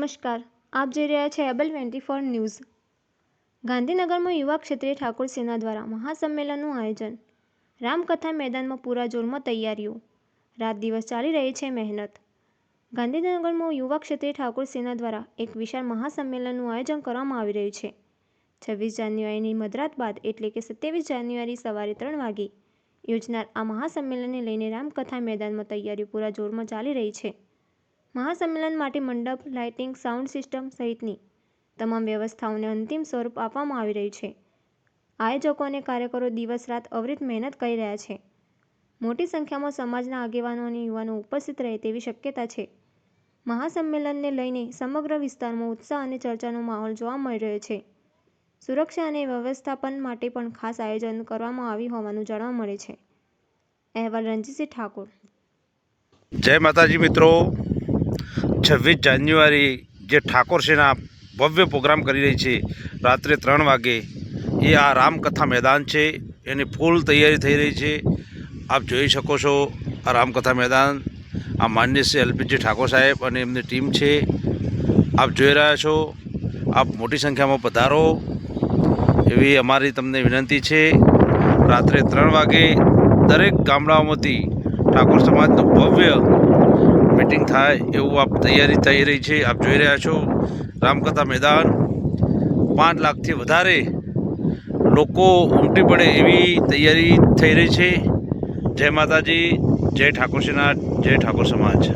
નમસ્કાર, આપ જોઈ રહ્યા છો એબલ 24 ન્યૂઝ। ગાંધીનગરમાં યુવા ક્ષત્રિય ઠાકોર સેના દ્વારા મહાસંમેલનનું આયોજન। રામકથા મેદાનમાં પૂરા જોરમાં તૈયારીઓ, રાત દિવસ ચાલી રહી છે મહેનત। ગાંધીનગરમાં યુવા ક્ષત્રિય ઠાકોર સેના દ્વારા એક વિશાળ મહાસંમેલનનું આયોજન કરવામાં આવી રહ્યું છે। 26 જાન્યુઆરીની મધરાત બાદ એટલે કે 27 જાન્યુઆરી સવારે 3 વાગે યોજનાર આ મહાસંમેલનને લઈને રામકથા મેદાનમાં તૈયારીઓ પૂરા જોરમાં ચાલી રહી છે। મહાસંમેલન માટે મંડપ, લાઇટિંગ, સાઉન્ડ સિસ્ટમ સહિતની તમામ વ્યવસ્થાઓને અંતિમ સ્વરૂપ આપવામાં આવી રહ્યું છે। આયોજકો અને કાર્યકરો દિવસ-રાત અવિરત મહેનત કરી રહ્યા છે। મોટી સંખ્યામાં સમાજના આગેવાનો અને યુવાનો ઉપસ્થિત રહે તેવી શક્યતા છે। મહાસંમેલનને લઈને સમગ્ર વિસ્તારમાં ઉત્સાહ અને ચર્ચાનો માહોલ જોવા મળી રહ્યો છે। સુરક્ષા અને વ્યવસ્થાપન માટે પણ ખાસ આયોજન કરવામાં આવ્યું હોવાનું જાણવા મળે છે। અહેવાલ રણજીતસિંહ ઠાકોર। જય માતાજી મિત્રો, 26 જાન્યુઆરી જે ઠાકોર સેના ભવ્ય પ્રોગ્રામ કરી રહી છે રાત્રે 3 વાગે, એ આ રામકથા મેદાન છે। એની ફૂલ તૈયારી થઈ રહી છે। આપ જોઈ શકો છો આ રામકથા મેદાન, આ માનનીય શ્રી એલપીજી ઠાકોર સાહેબ અને એમની ટીમ છે। આપ જોઈ રહ્યા છો, આપ મોટી સંખ્યામાં પધારો એવી અમારી તમને વિનંતી છે। રાત્રે 3 વાગે દરેક ગામડાઓમાંથી ઠાકોર સમાજનું ભવ્ય મીટિંગ થાય એવું આપ તૈયારી થઈ રહી છે। આપ જોઈ રહ્યા છો રામકથા મેદાન 5 લાખથી વધારે લોકો ઉમટી પડે એવી તૈયારી થઈ રહી છે। જય માતાજી, જય ઠાકોર સેના, જય ઠાકોર સમાજ।